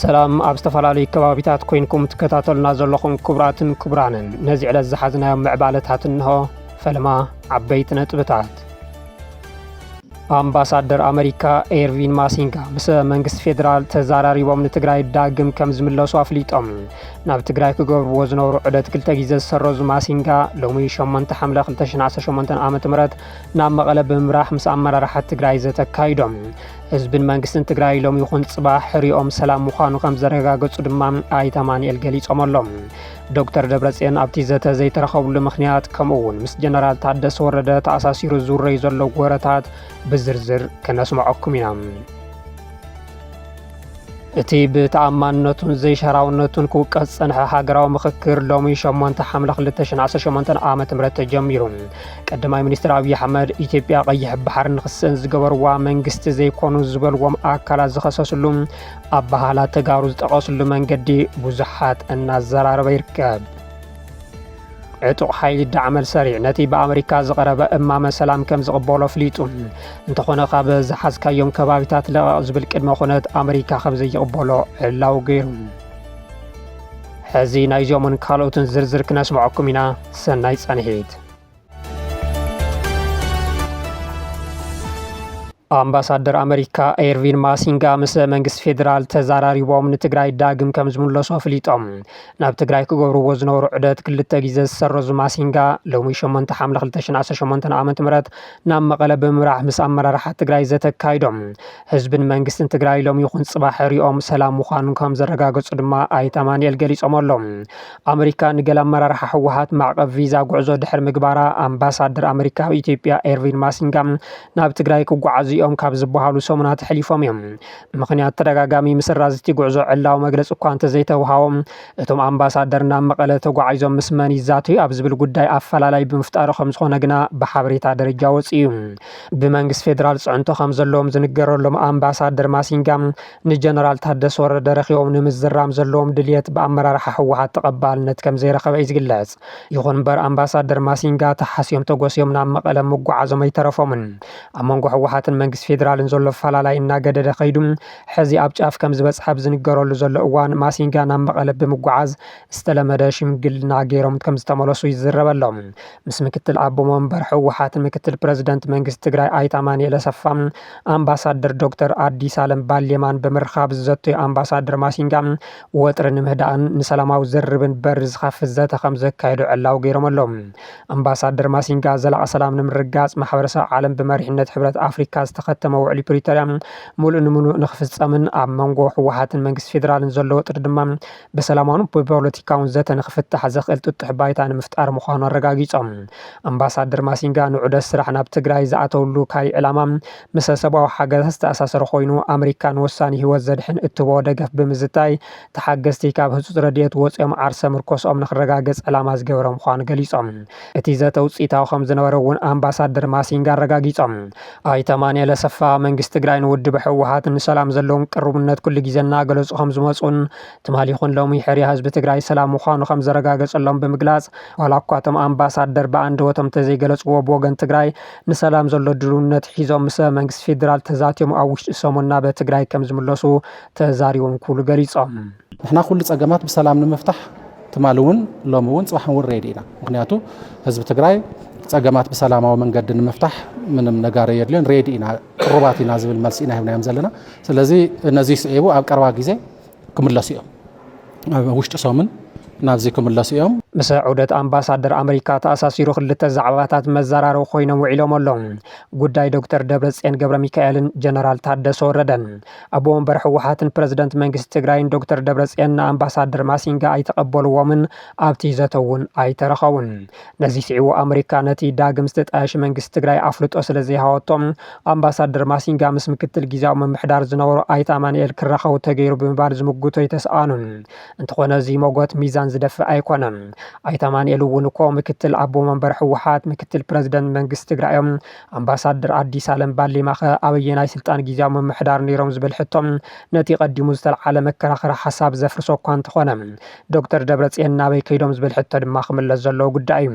ሰላም ኣብ ዝተፈላለዩ ከባቢታት ኮይንኩም ትከታተሉና ዘለኹም ክቡራትን ክቡራንን ነዚ ዕለት ዝሓዝናዮም ምዕባለታት እንሆ ፈለማ ዓበይቲ ነጥብታት አምባሳደር አሜሪካ ኤርቪን ማሲንጋ ምስ መንግስት ፌደራል ተዛራሪቦም ንትግራይ ዳግም ከም ዝምለሱ አፍሊጦም ናብ ትግራይ ክገብርዎ ዝነበሩ ዑደት ክልተ ግዜ ዝሰረዙ ማሲንጋ ሎሚ 8 ሐምለ 2018 ዓመተ ምህረት ናብ መቐለ ብምምራሕ ምስ አመራርሓ ትግራይ ዘተካይዶም ህዝብን መንግስትን ትግራይ ሎሚ ይኹን ጽባሕ ሕሪኦም ሰላም ምዃኑ ከም ዘረጋገጹ ድማ ኣይተ ማንኤል ገሊጾም ኣሎም ዶክተር ደብረጽዮን ኣብቲ ዘተ ዘይተረኸቡሉ ምኽንያት ከምኡውን ምስ ጀነራል ታደሰ ወረደ ተኣሳሲሩ ዝውረዩ ዘሎ ወረታት ብዝርዝር ከነስምዐኩም ኢና እቲ ብተኣማንነቱን ዘይሸራውነቱን ክውቀስ ዝጸንሐ ሃገራዊ ምክክር ሎሚ 8 ሐምለ 2018 ዓመተ ምህረት ተጀሚሩ ቀዳማይ ሚኒስትር አብይ አሕመድ ኢትዮጵያ ቀይሕ ባሕር ንኽስእን ዝገበርዋ መንግስቲ ዘይኮኑ ዝበልዎም ኣካላት ዝኸሰስሉ ኣብ ባህላት ተጋሩ ዝጠቐስሉ መንገዲ ብዙሓት እናዘራረበ ይርከብ ዕጡቕ ሓይሊ ዳዕመል ሰሪዕ ነቲ በኣሜሪካ ዝቐረበ እማመ ሰላም ከም ዝቕበሎ ፍሊጡ እንተኾነ ካብ ዝሓዝካዮም ከባቢታት ለቐቕ ዝብል ቅድመ ኩነት ኣሜሪካ ከም ዘይቕበሎ ዕላው ገይሩ ሕዚ ናይዞምን ካልኦትን ዝርዝር ክነስምዐኩም ኢና ሰናይ ጸኒሒት አምባሳደር አሜሪካ ኤርቪን ማሲንጋ ምስ መንግስት ፌደራል ተዛራሪቦም ንትግራይ ዳግም ከም ዝምለሱ አፍሊጦም ናብ ትግራይ ክገብርዎ ዝነበሩ ዑደት ክልተ ግዜ ዝሰረዙ ማሲንጋ ሎሚ 8 ሐምለ 2018 ዓመተ ምህረት ናብ መቐለ ብምምራሕ ምስ አመራርሓ ትግራይ ዘተካይዶም ህዝብን መንግስትን ትግራይ ሎሚ ይኹን ጽባሕ ሕሪኦም ሰላም ምዃኑ ከም ዘረጋገጹ ድማ ኣይተ ማንኤል ገሊጾም ኣሎም አሜሪካ ንገለ አመራርሓ ህወሓት ማዕቀብ ቪዛ ጉዕዞ ድሕሪ ምግባራ አምባሳደር አሜሪካ ኢትዮጵያ ኤርቪን ማሲንጋ ናብ ትግራይ ክጓዓዙ ኦም ካብ ዝበሃሉ ሰሙናት ሕሊፎም እዮም ምኽንያት ተደጋጋሚ ምስራዝቲ ጉዕዞ ዕላው መግለጽ እኳ እንተዘይተውሃቦም እቶም አምባሳደር ናብ መቐለ ተጓዒዞም ምስ መን ይዛተዩ ኣብ ዝብል ጉዳይ ኣፈላላይ ብምፍጣሩ ከም ዝኾነ ግና ብሓበሬታ ደረጃ ወፂኡ ብመንግስት ፌደራል ጽዕንቶ ከም ዘለዎም ዝንገረሎም አምባሳደር ማሲንጋ ንጀነራል ታደሰ ወረደ ረኺቦም ንምዝራም ዘለዎም ድልየት ብኣመራርሓ ህወሓት ተቐባልነት ከም ዘይረኸበ ይዝግለጽ ይኹን እምበር አምባሳደር ማሲንጋ ተሓስዮም ተጎስዮም ናብ መቐለ ምጓዓዞም ኣይተረፎምን ኣብ መንጎ ህወሓትን መንግስት ፌደራልን ዘሎ ፈላላይ እናገደደ ኸይዱ ሕዚ ኣብ ጫፍ ከም ዝበጽሐ ዝንገረሉ ዘሎ እዋን ማሲንጋ ናብ መቐለ ብምጓዓዝ ዝተለመደ ሽምግልና ገይሮም ከም ዝተመለሱ ይዝረበሎም ምስ ምክትል ኣቦ መንበር ህወሓትን ምክትል ፕሬዝዳንት መንግስት ትግራይ ኣይተ ማንኤል ኣሰፋ አምባሳደር ዶክተር አዲስ አለም ባሌማን ብምርኻብ ዝዘተዩ አምባሳደር ማሲንጋ ወጥሪ ንምህዳእን ንሰላማዊ ዝርብን በር ዝኸፍት ዘተ ከም ዘካየዱ ዕላው ገይሮም ኣሎም አምባሳደር ማሲንጋ ዘላቒ ሰላም ንምርጋጽ ማሕበረሰብ ዓለም ብመሪሕነት ሕብረት አፍሪካ ዝተኸተመ ውዕሊ ፕሪቶሪያ ሙሉእ ንሙሉእ ንኽፍጸምን ኣብ መንጎ ህወሓትን መንግስት ፌደራልን ዘሎ ወጥሪ ድማ ብሰላማውን ብፖለቲካውን ዘተ ንኽፍታሕ ዘኽእል ጥጡሕ ባይታ ንምፍጣር ምዃኑ ኣረጋጊጾም አምባሳደር ማሲንጋ ንዑደት ስራሕ ናብ ትግራይ ዝኣተውሉ ካሊእ ዕላማ ምስ ሰብኣዊ ሓገዝ ዝተኣሳሰረ ኮይኑ ኣሜሪካ ንወሳኒ ህይወት ዘድሕን እትቦ ደገፍ ብምዝታይ ተሓገዝቲ ካብ ህፁፅ ረድኤት ወፂኦም ዓርሰ ምርኮስኦም ንኽረጋገጽ ዕላማ ዝገበረ ምዃኑ ገሊጾም እቲ ዘተ ውፅኢታዊ ከም ዝነበረ እውን አምባሳደር ማሲንጋ ኣረጋጊጾም ኣይተ ማንኤል ኣሰፋ መንግስት ትግራይ ንውድብ ህወሓት ንሰላም ዘለዎም ቅርብነት ኩሉ ግዜ እናገለጹ ከም ዝመጹን ትማሊ ይኹን ሎሚ ሕርያ ህዝቢ ትግራይ ሰላም ምዃኑ ከም ዘረጋገጸሎም ብምግላጽ ዋላ እኳ እቶም ኣምባሳደር ብኣንደበቶም ተዘይገለጽዎ ብወገን ትግራይ ንሰላም ዘሎ ድልውነት ሒዞም ምስ መንግስት ፌደራል ተዛትዮም ኣብ ውሽጢ ሰሙን ናብ ትግራይ ከም ዝምለሱ ተዛሪቦም ኩሉ ገሊጾም ንሕና ኩሉ ጸገማት ብሰላም ንምፍታሕ ትማሊ እውን ሎሚ እውን ጽባሕ እውን ሬዲ ኢና ምክንያቱ ህዝቢ ትግራይ ጸገማት ብሰላማዊ መንገዲ ንምፍታሕ ምንም ነገር የድልን ሬዲ ኢና ቅሩባት ኢና ዝብል መልሲ ኢና ሂብናዮም ዘለና ስለዚ እነዚህ ስዒቡ ኣብ ቀረባ ግዜ ክምለሱ እዮም ኣብ ውሽጢ ሰሙን ናብዚ ክምለሱ እዮም ምስ ዑደት አምባሳደር አሜሪካ ተኣሳሲሩ ክልተ ዛዕባታት መዘራረቡ ኮይኖም ውዒሎም ኣለው ጉዳይ ዶክተር ደብረጽዮን ገብረ ሚካኤልን ጀነራል ታደሰ ወረደን ኣቦ ወንበር ህወሓትን ፕሬዝዳንት መንግስት ትግራይን ዶክተር ደብረጽዮን አምባሳደር ማሲንጋ ኣይተቐበልዎምን ኣብቲ ዘተውን ኣይተረኸቡን ነዚ ስዒቡ ኣሜሪካ ነቲ ዳግም ዝተጣየሸ መንግስት ትግራይ ኣፍልጦ ስለ ዘይሃወቶም አምባሳደር ማሲንጋ ምስ ምክትል ጊዜያዊ ምምሕዳር ዝነበሩ ኣይተ ማንኤል ክራኸቡ ተገይሩ ብምባል ዝምጉቶ ይተሰኣኑን እንተኾነ እዚ ሞጎት ሚዛን ዝደፍእ ኣይኮነን ኣይተማንኤል እውን እኮ ምክትል አቦ መንበር ህወሓት ምክትል ፕሬዝዳንት መንግስት ትግራይም አምባሳደር አዲስ ዓለም ባሌማኸ አበየናይ ስልጣን ጊዜያዊ መምሕዳር ነይሮም ዝብል ሕቶም ነቲ ቀዲሙ ዝተልዓለ መከራኸሪ ሓሳብ ዘፍርሶ እኳ እንተኾነ ዶክተር ደብረጽዮን ናበይ ከይዶም ዝብል ሕቶ ድማ ክምለስ ዘለዎ ጉዳይ እዩ።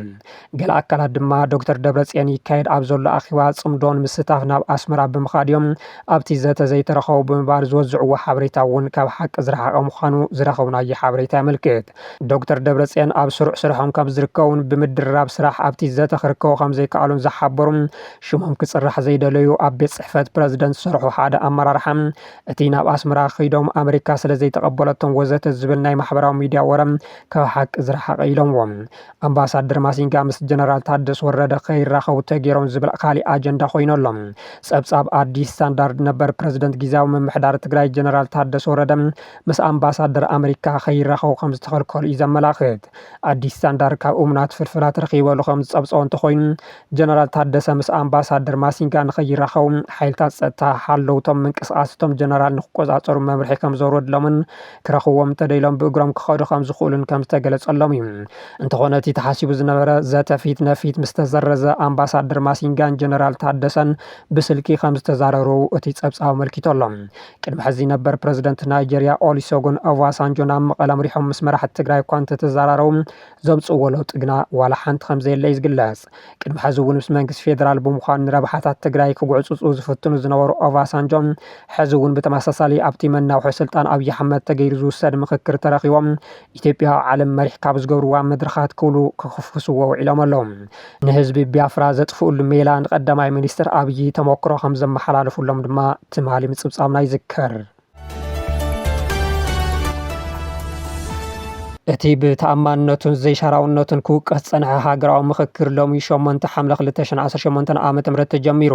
ገለ አካላት ድማ ዶክተር ደብረጽዮን ይካየድ ኣብ ዘሎ ኣኺባ ጽምዶን ምስታፍ ናብ ኣስመራ ብምኻድ እዮም ኣብቲ ዘተ ዘይተረኸቡ ብምባል ዝወዝዕዎ ሓበሬታ እውን ካብ ሓቂ ዝረሓቐ ምዃኑ ዝረኸብናዮ ሓበሬታ የመልክት። ዶክተር ደብረጽዮን ኣብ ስሩዕ ስርሖም ከም ዝርከቡን ብምድርራብ ስራሕ ኣብቲ ዘተ ክርከቡ ከም ዘይከኣሉን ዝሓበሩ ሽሞም ክፅራሕ ዘይደለዩ ኣብ ቤት ፅሕፈት ፕረዚደንት ዝሰርሑ ሓደ ኣመራርሓ እቲ ናብ ኣስመራ ከይዶም ኣሜሪካ ስለ ዘይተቐበለቶም ወዘተ ዝብል ናይ ማሕበራዊ ሚድያ ወረም ካብ ሓቂ ዝረሓቐ ኢሎምዎም። ኣምባሳደር ማሲንጋ ምስ ጀነራል ታደሰ ወረደ ከይራኸቡ ተገይሮም ዝብል ካሊእ ኣጀንዳ ኮይነሎም ጸብጻብ አዲስ ስታንዳርድ ነበር ፕሬዝደንት ጊዜያዊ ምምሕዳር ትግራይ ጀነራል ታደሰ ወረደ ምስ ኣምባሳደር ኣሜሪካ ከይራኸቡ ከም ዝተኸልከሉ እዩ ዘመላኽት። አዲስ ስታንዳርድ ካብ እሙናት ፍልፍላት ረኺበሉ ከም ዝጸብጸቦ እንተኾይኑ ጀነራል ታደሰ ምስ ኣምባሳደር ማሲንጋ ንኸይራኸቡ ሓይልታት ፀጥታ ሓለውቶም ምንቅስቃስቶም ጀነራል ንክቆጻጸሩ መምርሒ ከም ዘውረድሎምን ክረኽቦም ተደይሎም ብእግሮም ክኸዱ ከም ዝኽእሉን ከም ዝተገለጸሎም እዩ። እንተኾነ እቲ ተሓሲቡ ዝነበረ ዘተፊት ነፊት ምስ ተዘረዘ ኣምባሳደር ማሲንጋን ጀነራል ታደሰን ብስልኪ ከም ዝተዛረሩ እቲ ጸብጻብ አመልኪቶሎም። ቅድሚ ሕዚ ነበር ፕሬዝደንት ናይጀርያ ኦሉሴጉን ኦባሳንጆ ናብ መቐለ ኣምሪሖም ምስ መራሕቲ ትግራይ እኳ እንተተዘራረቡ ዘምጽእዎ ለውጢ ግና ዋላ ሓንቲ ከም ዘየለ ይዝግለጽ። ቅድሚ ሕዚ እውን ምስ መንግስቲ ፌደራል ብምዃኑ ንረብሓታት ትግራይ ክጉዕፅፁ ዝፍትኑ ዝነበሩ ኦባሳንጆ ሕዚ እውን ብተመሳሳሊ ኣብቲ መናውሒ ስልጣን ኣብይ ኣሕመድ ተገይሩ ዝውሰድ ምክክር ተረኺቦም ኢትዮጵያ ዓለም መሪሕ ካብ ዝገብርዋ መድረኻት ክብሉ ክኽፍክስዎ ውዒሎም ኣለዉ። ንህዝቢ ቢያፍራ ዘጥፍኡሉ ሜላ ንቀዳማይ ሚኒስትር ኣብይ ተመክሮ ከም ዘመሓላልፉሎም ድማ ትማሊ ምጽብጻብና ይዝከር። እቲ ብተኣማንነቱን ዘይሻራውነቱን ክውቀስ ፀንሐ ሃገራዊ ምክክር ሎሚ 8 ሓምለ 2018 ዓ.ም ተጀሚሩ።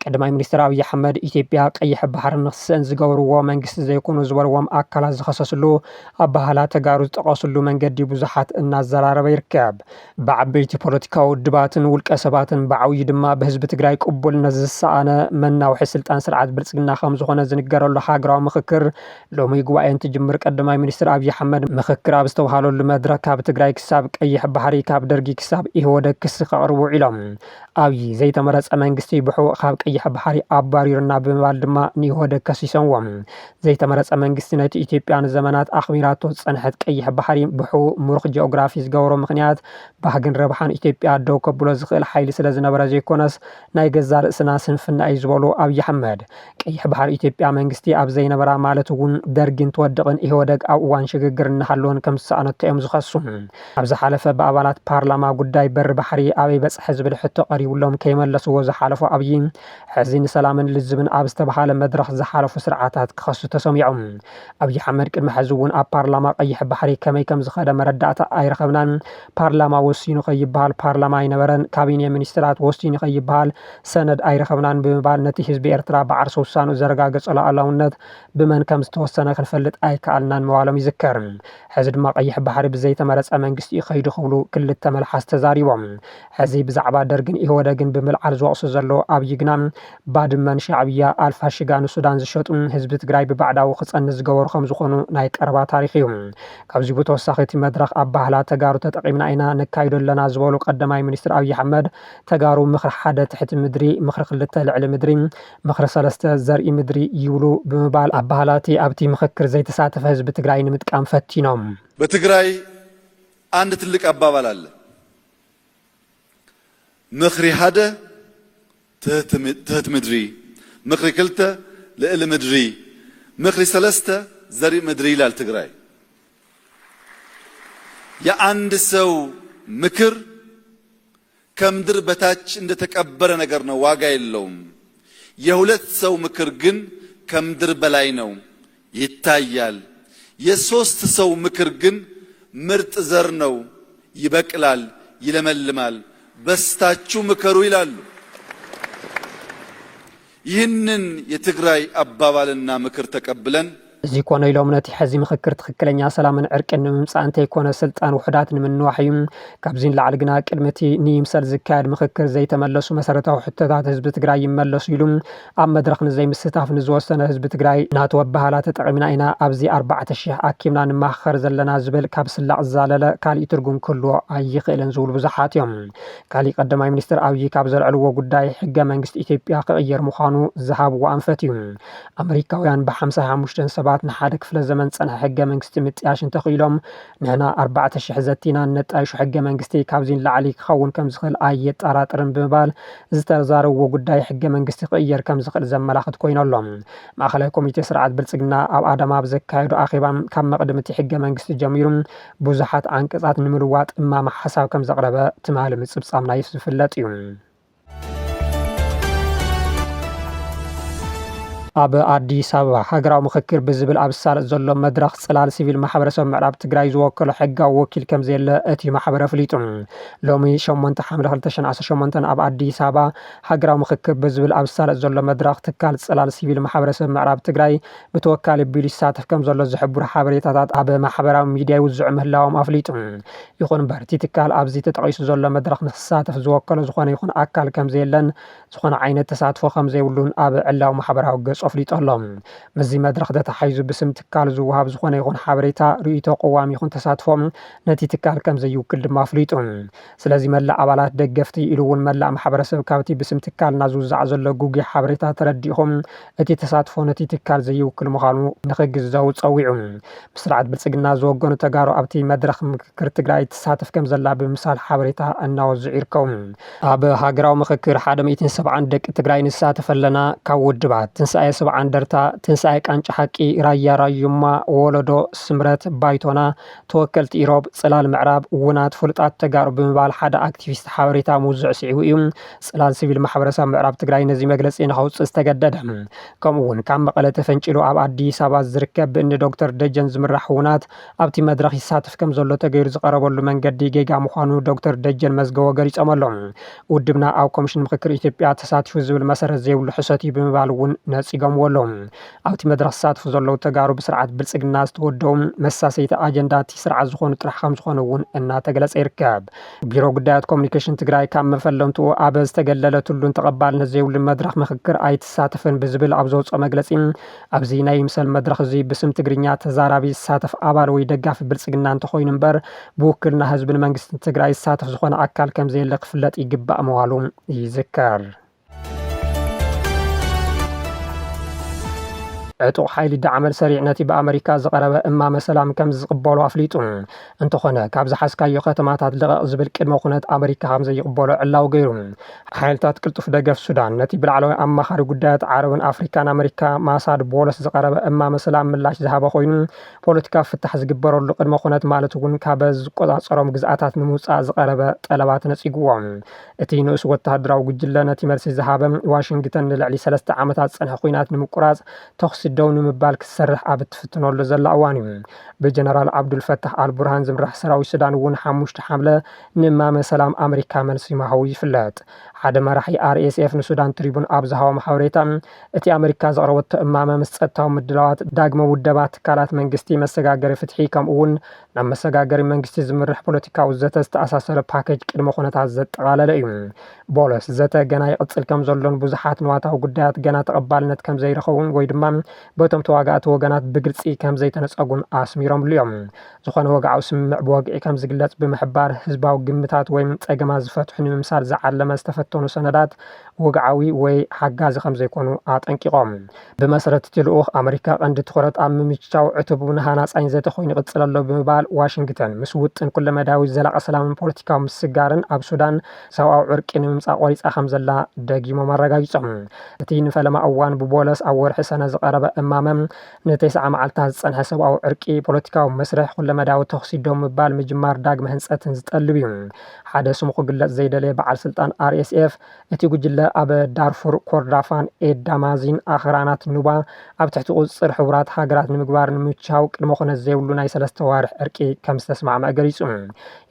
ቀዳማይ ሚኒስትር ኣብይ ኣሕመድ ኢትዮጵያ ቀይሕ ባሕሪ ንክስእን ዝገብርዎ መንግስቲ ዘይኮኑ ዝበልዎም ኣካላት ዝኸሰስሉ ኣብ ባህላ ተጋሩ ዝጠቐስሉ መንገዲ ብዙሓት እናዘራረበ ይርከብ። ብዓበይቲ ፖለቲካዊ ውድባትን ውልቀ ሰባትን ብዓብዪ ድማ ብህዝቢ ትግራይ ቅቡልነት ዝሰኣነ መናውሒ ስልጣን ስርዓት ብልጽግና ከም ዝኾነ ዝንገረሉ ሃገራዊ ምክክር ሎሚ ጉባኤ እንትጅምር ቀዳማይ ሚኒስትር ኣብይ ኣሕመድ ምክክር ኣብ ዝተባሃለሉ መድረክ ካብ ትግራይ ክሳብ ቀይሕ ባሕሪ ካብ ደርጊ ክሳብ ኢህወደግ ክሲ ከቕርቡ ኢሎም ኣብይ ዘይተመረፀ መንግስቲ ብሕቡእ ካብ ቀይሕ ባሕሪ ኣባሪሩና ብምባል ድማ ንኢህወደግ ከሲሶምዎም። ዘይተመረፀ መንግስቲ ነቲ ኢትዮጵያ ንዘመናት ኣኽሚራቶ ዝፀንሐት ቀይሕ ባሕሪ ብሕቡእ ምሩኽ ጂኦግራፊ ዝገበሮ ምክንያት ባህግን ረብሓን ኢትዮጵያ ደው ከብሎ ዝኽእል ሓይሊ ስለ ዝነበረ ዘይኮነስ ናይ ገዛ ርእስና ስንፍና እዩ ዝበሉ ኣብይ ኣሕመድ ቀይሕ ባሕሪ ኢትዮጵያ መንግስቲ ኣብ ዘይነበራ ማለት እውን ደርጊን ትወድቕን ኢህወደግ ኣብ እዋን ሽግግር እናሃለወን ከም ዝሰኣነቶ እዮም ዝኸሱ። ኣብ ዝሓለፈ ብኣባላት ፓርላማ ጉዳይ በሪ ባሕሪ ኣበይ በፅሐ ዝብል ሕቶ ቀሪቡሎም ከይመለስዎ ዝሓለፉ ኣብይ ሕዚ ንሰላምን ልዝብን ኣብ ዝተባሃለ መድረክ ዝሓለፉ ስርዓታት ክኸሱ ተሰሚዖም። ኣብይ ኣሕመድ ቅድሚ ሕዚ እውን ኣብ ፓርላማ ቀይሕ ባሕሪ ከመይ ከም ዝኸደ መረዳእታ ኣይረኸብናን፣ ፓርላማ ወሲኑ ከይበሃል ፓርላማ ኣይነበረን፣ ካቢኔ ሚኒስትራት ወሲኑ ከይበሃል ሰነድ ኣይረኸብናን ብምባል ነቲ ህዝቢ ኤርትራ ብዓርሶ ውሳኑ ዘረጋገጸሉ ኣላውነት ብመን ከም ዝተወሰነ ክንፈልጥ ኣይከኣልናን ምባሎም ይዝከር። ሕዚ ድማ ቀይሕ ባሕሪ ብዘይተመረፀ መንግስቲ ከይዱ ክብሉ ክልተ መልሓስ ተዛሪቦም። ሕዚ ብዛዕባ ደርግን ኢህወደግን ብምልዓል ዝወቕሱ ዘለዉ ኣብይ ግና ባድመን ሻዕብያ ኣልፋሽጋ ንሱዳን ዝሸጡ ህዝቢ ትግራይ ብባዕዳዊ ክፀንህ ዝገበሩ ከም ዝኾኑ ናይ ቀረባ ታሪክ እዩ። ካብዚ ብተወሳኺ እቲ መድረክ ኣብ ባህላ ተጋሩ ተጠቒምና ኢና ነካይዶ ኣለና ዝበሉ ቀዳማይ ሚኒስትር ኣብይ ኣሕመድ ተጋሩ ምክሪ 1 ትሕቲ ምድሪ፣ ምክሪ 2 ልዕሊ ምድሪ፣ ምክሪ 3 ዘርኢ ምድሪ ይብሉ ብምባል ኣብ ባህላቲ ኣብቲ ምክክር ዘይተሳተፈ ህዝቢ ትግራይ ንምጥቃም ፈቲኖም። በትግራይ አንድ ትልቅ አባባል አለ። ምክሪ 1 ትሕት ምድሪ፣ ምክሪ 2 ልዕሊ ምድሪ፣ ምክሪ 3 ዘርኢ ምድሪ ይላል ትግራይ። የአንድ ሰው ምክር ከምድር በታች እንደተቀበረ ነገር ነው፣ ዋጋ የለውም። የሁለት ሰው ምክር ግን ከምድር በላይ ነው፣ ይታያል። የሶስት ሰው ምክር ግን ምርጥ ዘር ነው፣ ይበቅላል፣ ይለመልማል። በስታችሁ ምከሩ ይላሉ። ይህንን የትግራይ አባባልና ምክር ተቀብለን እዚ ኮነ ኢሎም ነቲ ሕዚ ምክክር ትክክለኛ ሰላምን ዕርቅን ንምምፃእ እንተይኮነ ስልጣን ውሕዳት ንምንዋሕ እዩ። ካብዚን ላዕሊ ግና ቅድሚቲ ንይምሰል ዝካየድ ምክክር ዘይተመለሱ መሰረታዊ ሕቶታት ህዝቢ ትግራይ ይመለሱ ኢሉ ኣብ መድረክ ንዘይምስታፍ ንዝወሰነ ህዝቢ ትግራይ ናቱ ኣባህላ ተጠቂምና ኢና ኣብዚ 4,000 ኣኪምና ንማኸር ዘለና ዝብል ካብ ስላቅ ዝዛለለ ካሊእ ትርጉም ክህልዎ ኣይኽእልን ዝብሉ ብዙሓት እዮም። ካሊእ ቀዳማይ ሚኒስትር ኣብይ ካብ ዘልዕልዎ ጉዳይ ሕገ መንግስቲ ኢትዮጵያ ክቅየር ምዃኑ ዝሃብዎ ኣንፈት እዩ። ኣሜሪካውያን ብ55 ሰባት ንሓደ ክፍለ ዘመን ፀንሐ ሕገ መንግስቲ ምጥያሽ እንተኽኢሎም ንሕና 4,000 ዘቲና ነጣይሹ ሕገ መንግስቲ ካብዚን ላዕሊ ክኸውን ከም ዝኽእል ኣየጠራጥርን ብምባል ዝተዛረብዎ ጉዳይ ሕገ መንግስቲ ክቅየር ከም ዝኽእል ዘመላኽት ኮይኖሎም ማእኸላይ ኮሚቴ ስርዓት ብልጽግና ኣብ ኣዳማ ብዘካየዱ ኣኼባ ካብ መቅድም እቲ ሕገ መንግስቲ ጀሚሩ ብዙሓት አንቀጻት ንምልዋጥ እማማ ሓሳብ ከም ዘቕረበ ትማሊ ምጽብጻም ናይ ዝፍለጥ እዩ። ኣብ ኣዲስ ኣበባ ሃገራዊ ምክክር ብዝብል ኣብ ሳልጥ ዘሎ መድረክ ጽላል ሲቪል ማሕበረሰብ ምዕራብ ትግራይ ዝወከሎ ሕጋዊ ወኪል ከም ዘየለ እቲ ማሕበር ኣፍሊጡ ሎሚ 8 ሐምለ 2018 ኣብ ኣዲስ ኣበባ ሃገራዊ ምክክር ብዝብል ኣብ ሳልጥ ዘሎ መድረክ ትካል ጽላል ሲቪል ማሕበረሰብ ምዕራብ ትግራይ ብተወካሊ ቢሉ ይሳተፍ ከም ዘሎ ዝሕብሩ ሓበሬታታት ኣብ ማሕበራዊ ሚድያ ይውዝዑ ምህላዎም ኣፍሊጡ ይኹን እምበር እቲ ትካል ኣብዚ ተጠቂሱ ዘሎ መድረክ ንክሳተፍ ዝወከሎ ዝኾነ ይኹን ኣካል ከም ዘየለን ዝኾነ ዓይነት ተሳትፎ ከም ዘይብሉን ኣብ ዕላዊ ማሕበራዊ ገጽ ኣፍሊጦሎም በዚ መድረክ ተተሓይዙ ብስም ትካል ዝወሃብ ዝኾነ ይኹን ሓበሬታ ርእይቶ ቀዋሚ ይኹን ተሳትፎም ነቲ ትካል ከም ዘይውክል ድማ ኣፍሊጡ ስለዚ መላእ ኣባላት ደገፍቲ ኢሉ እውን መላእ ማሕበረሰብ ካብቲ ብስም ትካልና ዝውዛዕ ዘሎ ጉጉይ ሓበሬታ ተረዲኦም እቲ ተሳትፎ ነቲ ትካል ዘይውክል ምዃኑ ንኽግዘቡ ፀዊዑ ብስርዓት ብልጽግና ዝወገኑ ተጋሩ ኣብቲ መድረክ ምክክር ትግራይ ተሳተፍ ከም ዘላ ብምሳል ሓበሬታ እናወዝዑ ይርከቡ። ኣብ ሃገራዊ ምክክር 170 ደቂ ትግራይ ንሳተፍ ኣለና ካብ ውድባት ትንሳኤ ሰብዓ እንደርታ ትንሳኤ ቃንጫ ሓቂ ራያ ራዩማ ወለዶ ስምረት ባይቶና ተወከልቲ ኢሮብ ጽላል ምዕራብ ውናት ፍሉጣት ተጋሩ ብምባል ሓደ አክቲቪስት ሓበሬታ ምውዝዕ ስዒቡ እዩ። ጽላል ሲቪል ማሕበረሰብ ምዕራብ ትግራይ ነዚ መግለጺ ንኸውፅእ ዝተገደደ ከምኡ እውን ካብ መቐለ ተፈንጭሉ ኣብ ኣዲስ ኣበባ ዝርከብ ብእኒ ዶክተር ደጀን ዝምራሕ ውናት ኣብቲ መድረክ ይሳተፍ ከም ዘሎ ተገይሩ ዝቐረበሉ መንገዲ ጌጋ ምዃኑ ዶክተር ደጀን መዝገቦ ገሊፆም ኣሎም። ውድብና ኣብ ኮሚሽን ምክክር ኢትዮጵያ ተሳቲፉ ዝብል መሰረት ዘይብሉ ሕሰት እዩ ብምባል እውን ነፂጎምዎ ኣሎም። ኣብቲ መድረክ ዝሳተፉ ዘለዉ ተጋሩ ብስርዓት ብልጽግና ዝተወደቡ መሳሰይቲ ኣጀንዳ እቲ ስርዓት ዝኾኑ ጥራሕ ከም ዝኾኑ እውን እናተገለጸ ይርከብ። ቢሮ ጉዳያት ኮሙኒኬሽን ትግራይ ካብ መፈለምትኡ ኣብ ዝተገለለትሉን ተቐባልነት ዘይብሉን መድረክ ምክክር ኣይትሳተፍን ብዝብል ኣብ ዘውፅኦ መግለጺ ኣብዚ ናይ ምሰል መድረክ እዚ ብስም ትግርኛ ተዛራቢ ዝሳተፍ ኣባል ወይ ደጋፊ ብልጽግና እንተኾይኑ እምበር ብውክልና ህዝብን መንግስትን ትግራይ ዝሳተፍ ዝኾነ ኣካል ከም ዘየለ ክፍለጥ ይግባእ ምባሉ ይዝከር። ዕጡቕ ሓይሊ ዳዕመል ሰሪዕ ነቲ ብኣሜሪካ ዝቐረበ እማመ ሰላም ከም ዝቕበሎ ኣፍሊጡ እንተኾነ ካብ ዝሓዝካዮ ከተማታት ልቐቕ ዝብል ቅድመ ኩነት ኣሜሪካ ከም ዘይቕበሎ ዕላው ገይሩ ሓይልታት ቅልጡፍ ደገፍ ሱዳን ነቲ ብላዕለዋይ ኣማኻሪ ጉዳያት ዓረብን ኣፍሪካን ኣሜሪካ ማሳድ ቦለስ ዝቐረበ እማመ ሰላም ምላሽ ዝሃበ ኮይኑ ፖለቲካ ፍታሕ ዝግበረሉ ቅድመ ኩነት ማለት እውን ካብ ዝቆፃፀሮም ግዝኣታት ንምውፃእ ዝቐረበ ጠለባት ነፂግዎም እቲ ንእስ ወተሃደራዊ ጉጅለ ነቲ መልሲ ዝሃበ ዋሽንግተን ንልዕሊ 3 ዓመታት ፀንሐ ኩናት ንምቁራፅ ተኽሲ ደው ንምባል ክሰርሕ ኣብ እትፍትነሉ ዘላ እዋን እዩ። ብጀነራል ዓብዱልፈታሕ አልቡርሃን ዝምራሕ ሰራዊት ሱዳን እውን 5 ሐምለ ንእማመ ሰላም ኣሜሪካ መልሲ ምሃቡ ይፍለጥ። ሓደ መራሒ RSF ንሱዳን ትሪቡን ኣብ ዝሃቦ ሓበሬታ እቲ ኣሜሪካ ዘቕረበቶ እማመ ምስ ፀጥታዊ ምድላዋት ዳግመ ውደባ ትካላት መንግስቲ መሰጋገሪ ፍትሒ ከምኡ እውን ናብ መሰጋገሪ መንግስቲ ዝምራሕ ፖለቲካዊ ዘተ ዝተኣሳሰረ ፓኬጅ ቅድመ ኩነታት ዘጠቓለለ እዩ። ቦለስ ዘተ ገና ይቕፅል ከም ዘሎን ብዙሓት ንዋታዊ ጉዳያት ገና ተቐባልነት ከም ዘይረኸቡን ወይ ድማ በቶም ተዋጋእቲ ወገናት ብግልፂ ከም ዘይተነፀጉን ኣስሚሮምሉ እዮም። ዝኾነ ወግዓዊ ስምምዕ ብወግዒ ከም ዝግለጽ ብምሕባር ህዝባዊ ግምታት ወይ ፀገማት ዝፈትሑ ንምምሳል ዝዓለመ ዝተፈተኑ ሰነዳት ወግዓዊ ወይ ሓጋዚ ከም ዘይኮኑ ኣጠንቂቖም ብመሰረት እቲ ልኡኽ ኣሜሪካ ቀንዲ ትኹረት ኣብ ምምችቻው ዕቱብ ንሃናፃኝ ዘተ ኮይኑ ይቕፅል ኣሎ ብምባል ዋሽንግተን ምስ ውጥን ኩለ መዳዊ ዘላቐ ሰላምን ፖለቲካዊ ምስጋርን ኣብ ሱዳን ሰብኣዊ ዕርቂ ንምምፃእ ቆሪፃ ከም ዘላ ደጊሞም ኣረጋጊፆም። እቲ ንፈለማ እዋን ብቦለስ ኣብ ወርሒ ሰነ ዝቐረበ እማመ ን9 መዓልታት ዝፀንሐ ሰብኣዊ ዕርቂ ፖለቲካዊ መስርሕ ኩለ መዳዊ ተኽሲ ደው ምባል ምጅማር ዳግመ ህንፀትን ዝጠልብ እዩ። ሓደ ስሙ ክግለጽ ዘይደለየ በዓል ስልጣን RSF እቲ ጉጅለ ኣብ ዳርፉር ኮርዳፋን ኤዳማዚን ኣኽራናት ኑባ ኣብ ትሕቲ ቁፅፅር ሕቡራት ሃገራት ንምግባር ንምችቻው ቅድመ ኩነት ዘይብሉ ናይ 3 ዋርሕ ዕርቂ ከም ዝተስማዕመዐ ገሊጹ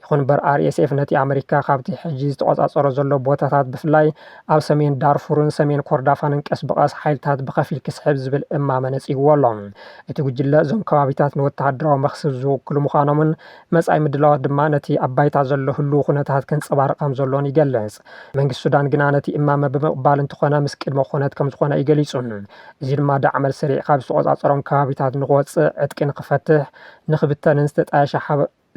ይኹን እምበር RSF ነቲ ኣሜሪካ ካብቲ ሕጂ ዝተቆጻጸሮ ዘሎ ቦታታት ብፍላይ ኣብ ሰሜን ዳርፉርን ሰሜን ኮርዳፋንን ቀስ ብቐስ ሓይልታት ብኸፊል ክስሕብ ዝብል እማመ ነጺግዎ ኣሎ። እቲ ጉጅለ እዞም ከባቢታት ንወተሃደራዊ መኽስብ ዝውክሉ ምዃኖምን መጻኢ ምድላዋት ድማ ነቲ ኣብ ባይታ ዘሎ ህልው ኩነታት ከንጸባርቕ ከም ዘሎን ይገልጽ። መንግስቲ ሱዳን ግና ነቲ እማመ ብምቕባል እንተኾነ ምስ ቅድመ ኩነት ከም ዝኾነ ይገሊጹ። እዚ ድማ ዳዕመል ስሪዕ ካብ ዝተቆጻጸሮም ከባቢታት ንኽወፅእ ዕጥቂ ንኽፈትሕ ንኽብተንን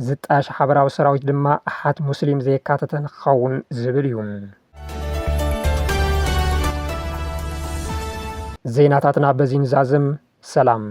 ዝጣየሸ ሓበራዊ ሰራዊት ድማ ኣሓት ሙስሊም ዘየካተተ ንክኸውን ዝብል እዩ። ዜናታትና በዚ ንዛዝም ሰላም